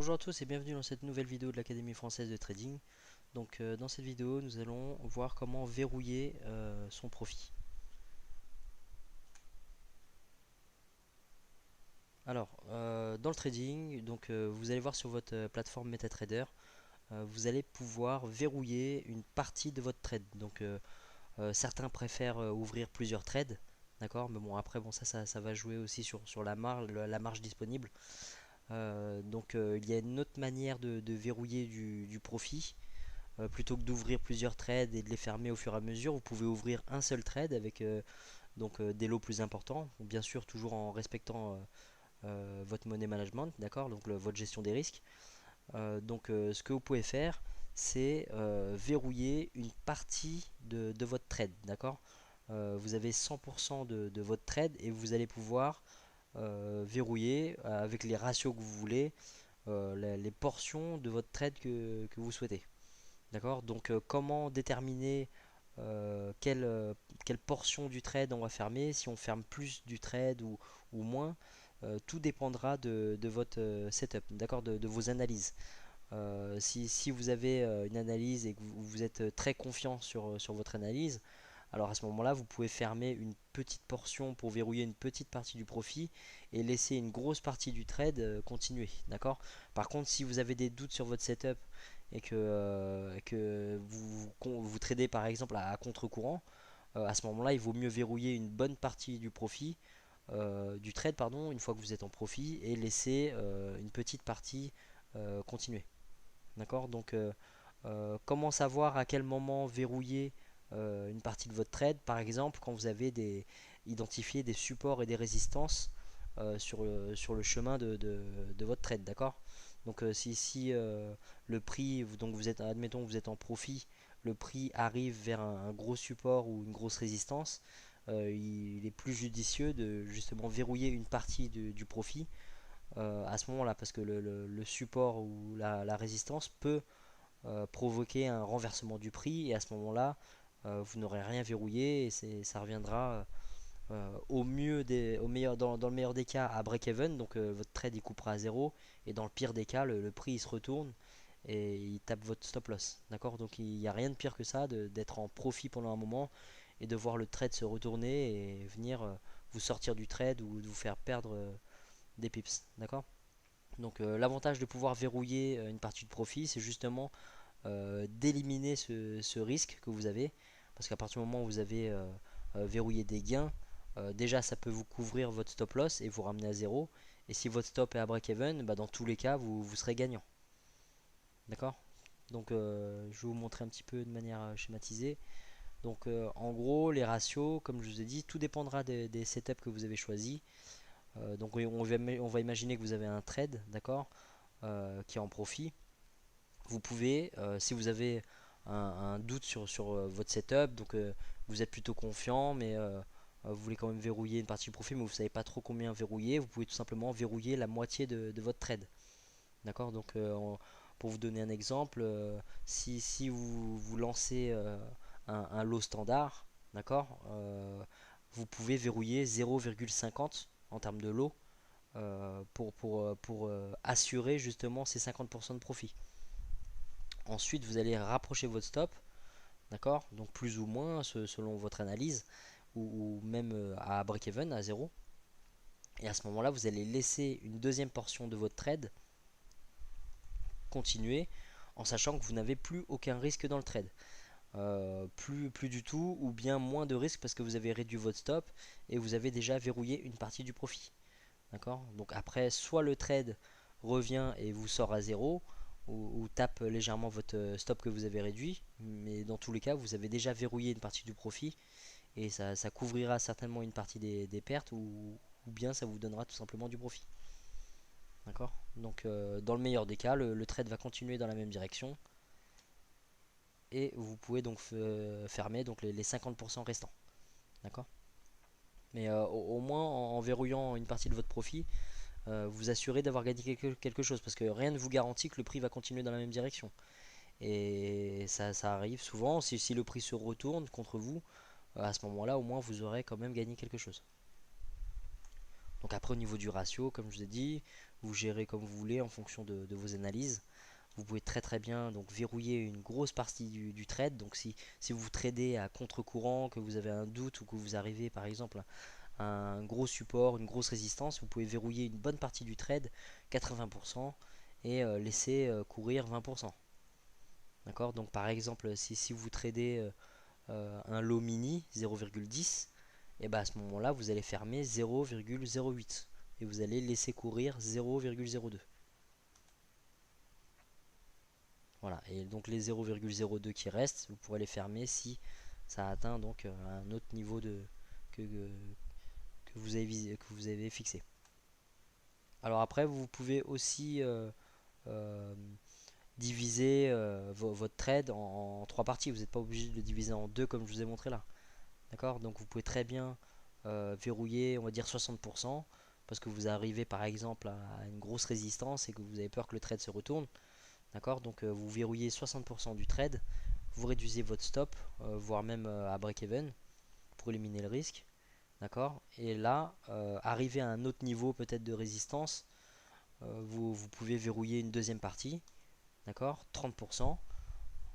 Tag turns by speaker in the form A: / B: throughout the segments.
A: Bonjour à tous et bienvenue dans cette nouvelle vidéo de l'Académie française de trading. Dans cette vidéo nous allons voir comment verrouiller son profit. Dans le trading, vous allez voir sur votre plateforme MetaTrader, vous allez pouvoir verrouiller une partie de votre trade. Certains préfèrent ouvrir plusieurs trades, d'accord, mais bon après ça va jouer aussi sur la marge disponible. Il y a une autre manière de verrouiller du profit. Plutôt que d'ouvrir plusieurs trades et de les fermer au fur et à mesure, vous pouvez ouvrir un seul trade avec des lots plus importants, bien sûr toujours en respectant votre money management, d'accord, votre gestion des risques. Ce que vous pouvez faire, c'est verrouiller une partie de votre trade, d'accord. Vous avez 100% de votre trade et vous allez pouvoir verrouiller avec les ratios que vous voulez les portions de votre trade que vous souhaitez. D'accord. Comment déterminer quelle portion du trade on va fermer, si on ferme plus du trade ou moins, tout dépendra de votre setup, d'accord, de vos analyses. Si vous avez une analyse et que vous êtes très confiant sur votre analyse, alors à ce moment-là, vous pouvez fermer une petite portion pour verrouiller une petite partie du profit et laisser une grosse partie du trade continuer. D'accord. Par contre, si vous avez des doutes sur votre setup et que vous tradez par exemple à contre-courant, à ce moment-là, il vaut mieux verrouiller une bonne partie du profit, du trade, pardon, une fois que vous êtes en profit et laisser une petite partie continuer. D'accord. Comment savoir à quel moment verrouiller une partie de votre trade? Par exemple, quand vous avez identifié des supports et des résistances sur le chemin de votre trade, d'accord? Si le prix, admettons que vous êtes en profit, le prix arrive vers un gros support ou une grosse résistance, il est plus judicieux de justement verrouiller une partie du profit à ce moment-là, parce que le support ou la résistance peut provoquer un renversement du prix et à ce moment-là, vous n'aurez rien verrouillé et ça reviendra au meilleur, dans le meilleur des cas à break-even, votre trade il coupera à zéro et dans le pire des cas, le prix il se retourne et il tape votre stop loss. D'accord. Donc il n'y a rien de pire que ça d'être en profit pendant un moment et de voir le trade se retourner et venir vous sortir du trade ou de vous faire perdre des pips. D'accord. L'avantage de pouvoir verrouiller une partie de profit, c'est justement d'éliminer ce risque que vous avez. Parce qu'à partir du moment où vous avez verrouillé des gains, déjà ça peut vous couvrir votre stop loss et vous ramener à zéro. Et si votre stop est à break-even, bah, dans tous les cas, vous serez gagnant. D'accord. Je vais vous montrer un petit peu de manière schématisée. En gros, les ratios, comme je vous ai dit, tout dépendra des setups que vous avez choisis. On va imaginer que vous avez un trade, d'accord, qui est en profit. Vous pouvez, si vous avez un doute sur votre setup, vous êtes plutôt confiant, mais vous voulez quand même verrouiller une partie du profit, mais vous ne savez pas trop combien verrouiller, vous pouvez tout simplement verrouiller la moitié de votre trade. D'accord. Pour vous donner un exemple, si vous lancez un lot standard, d'accord, vous pouvez verrouiller 0,50 en termes de lot pour assurer justement ces 50% de profit. Ensuite, vous allez rapprocher votre stop, d'accord, donc plus ou moins selon votre analyse, ou même à break-even, à zéro. Et à ce moment-là, vous allez laisser une deuxième portion de votre trade continuer en sachant que vous n'avez plus aucun risque dans le trade. Plus du tout, ou bien moins de risque parce que vous avez réduit votre stop et vous avez déjà verrouillé une partie du profit. D'accord. Donc après, soit le trade revient et vous sort à zéro, ou tape légèrement votre stop que vous avez réduit, mais dans tous les cas, vous avez déjà verrouillé une partie du profit et ça couvrira certainement une partie des pertes ou bien ça vous donnera tout simplement du profit. D'accord. Dans le meilleur des cas, le trade va continuer dans la même direction et vous pouvez donc fermer les 50% restants. D'accord. Mais au moins en verrouillant une partie de votre profit, vous assurez d'avoir gagné quelque chose parce que rien ne vous garantit que le prix va continuer dans la même direction. Et ça arrive souvent, si le prix se retourne contre vous, à ce moment-là, au moins vous aurez quand même gagné quelque chose. Donc après au niveau du ratio, comme je vous ai dit, vous gérez comme vous voulez en fonction de vos analyses. Vous pouvez très bien donc verrouiller une grosse partie du trade. Donc si vous tradez à contre-courant, que vous avez un doute ou que vous arrivez par exemple à un gros support, une grosse résistance, vous pouvez verrouiller une bonne partie du trade, 80%, et laisser courir 20%. D'accord. Donc par exemple si vous tradez un lot mini 0,10, et bah à ce moment là vous allez fermer 0,08 et vous allez laisser courir 0,02. Voilà, et donc les 0,02 qui restent, vous pourrez les fermer si ça atteint donc un autre niveau que vous avez fixé. Alors après, vous pouvez aussi euh, diviser votre trade en trois parties. Vous n'êtes pas obligé de le diviser en deux comme je vous ai montré là. D'accord. Donc vous pouvez très bien verrouiller, on va dire 60%, parce que vous arrivez par exemple à une grosse résistance et que vous avez peur que le trade se retourne. D'accord. Donc vous verrouillez 60% du trade, vous réduisez votre stop, voire même à break-even pour éliminer le risque. D'accord. Et là, arrivé à un autre niveau peut-être de résistance, vous pouvez verrouiller une deuxième partie. D'accord. 30%.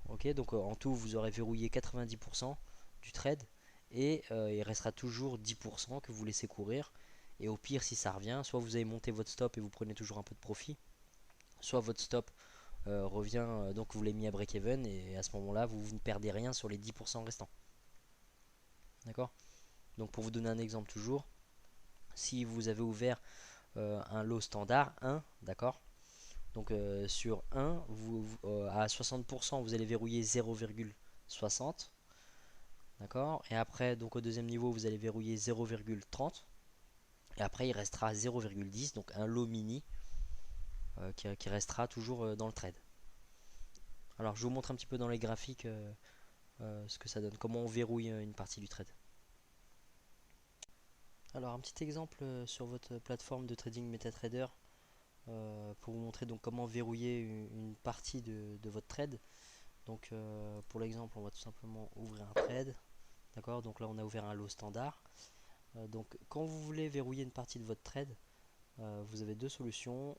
A: Ok. Donc en tout, vous aurez verrouillé 90% du trade. Et il restera toujours 10% que vous laissez courir. Et au pire, si ça revient, soit vous avez monté votre stop et vous prenez toujours un peu de profit, soit votre stop revient, donc vous l'avez mis à break-even et à ce moment-là, vous ne perdez rien sur les 10% restants. D'accord. Donc pour vous donner un exemple toujours, si vous avez ouvert un lot standard 1, d'accord. Donc sur 1, à 60%, vous allez verrouiller 0,60. D'accord. Et après, donc au deuxième niveau, vous allez verrouiller 0,30. Et après, il restera 0,10, donc un lot mini qui restera toujours dans le trade. Alors je vous montre un petit peu dans les graphiques ce que ça donne, comment on verrouille une partie du trade. Alors un petit exemple sur votre plateforme de trading MetaTrader pour vous montrer donc comment verrouiller une partie de votre trade. Donc pour l'exemple, on va tout simplement ouvrir un trade. D'accord. Donc là on a ouvert un lot standard. Donc quand vous voulez verrouiller une partie de votre trade, vous avez deux solutions.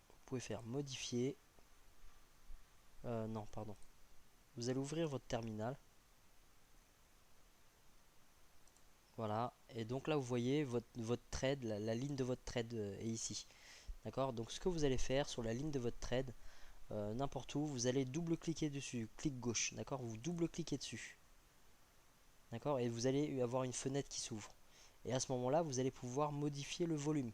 A: Vous pouvez faire modifier. Non, pardon. Vous allez ouvrir votre terminal. Voilà. Et donc là vous voyez votre trade, la ligne de votre trade est ici. D'accord. Donc ce que vous allez faire sur la ligne de votre trade, n'importe où, vous allez double-cliquer dessus, clic gauche, d'accord. Vous double-cliquez dessus, d'accord, et vous allez avoir une fenêtre qui s'ouvre. Et à ce moment-là, vous allez pouvoir modifier le volume,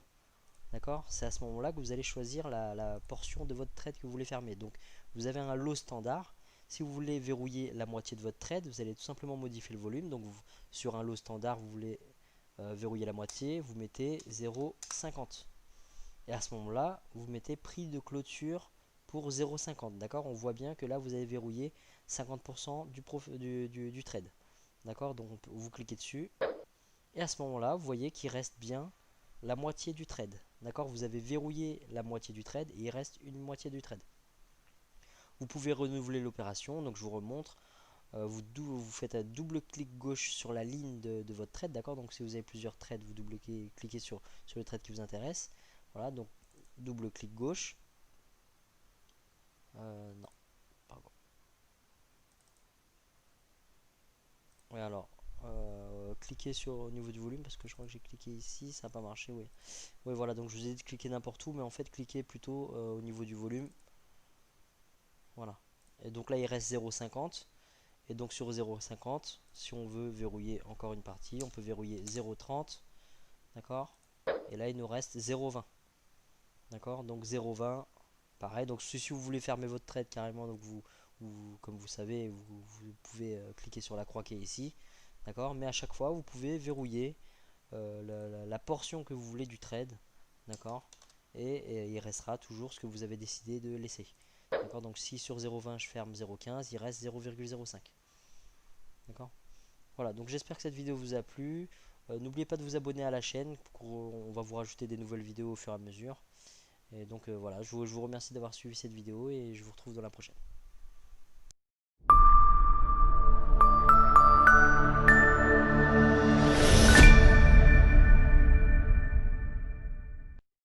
A: d'accord. C'est à ce moment-là que vous allez choisir la portion de votre trade que vous voulez fermer. Donc, vous avez un lot standard. Si vous voulez verrouiller la moitié de votre trade, vous allez tout simplement modifier le volume. Donc, sur un lot standard, vous voulez verrouiller la moitié, vous mettez 0,50. Et à ce moment-là, vous mettez prix de clôture pour 0,50. D'accord. On voit bien que là, vous avez verrouillé 50% du trade. D'accord. Donc, vous cliquez dessus. Et à ce moment-là, vous voyez qu'il reste bien la moitié du trade. D'accord. Vous avez verrouillé la moitié du trade et il reste une moitié du trade. Vous pouvez renouveler l'opération. Donc, je vous remontre. Vous faites un double clic gauche sur la ligne de votre trade. D'accord. Donc, si vous avez plusieurs trades, vous cliquez sur le trade qui vous intéresse. Voilà. Donc, double clic gauche. Non, pardon. Oui, alors, cliquez sur au niveau du volume parce que je crois que j'ai cliqué ici, ça n'a pas marché. Oui, oui, voilà. Donc, je vous ai dit de cliquer n'importe où, mais en fait, cliquez plutôt au niveau du volume. Voilà. Et donc là, il reste 0,50. Et donc, sur 0,50, si on veut verrouiller encore une partie, on peut verrouiller 0,30. D'accord. Et là, il nous reste 0,20. D'accord. Donc, 0,20. Pareil. Donc, si vous voulez fermer votre trade carrément, donc comme vous savez, vous pouvez cliquer sur la croix qui est ici. D'accord. Mais à chaque fois, vous pouvez verrouiller la portion que vous voulez du trade. D'accord. Et il restera toujours ce que vous avez décidé de laisser. D'accord. Donc, si sur 0,20 je ferme 0,15, il reste 0,05. D'accord. Voilà. Donc, j'espère que cette vidéo vous a plu. N'oubliez pas de vous abonner à la chaîne. On va vous rajouter des nouvelles vidéos au fur et à mesure. Et donc voilà, je vous remercie d'avoir suivi cette vidéo et je vous retrouve dans la prochaine.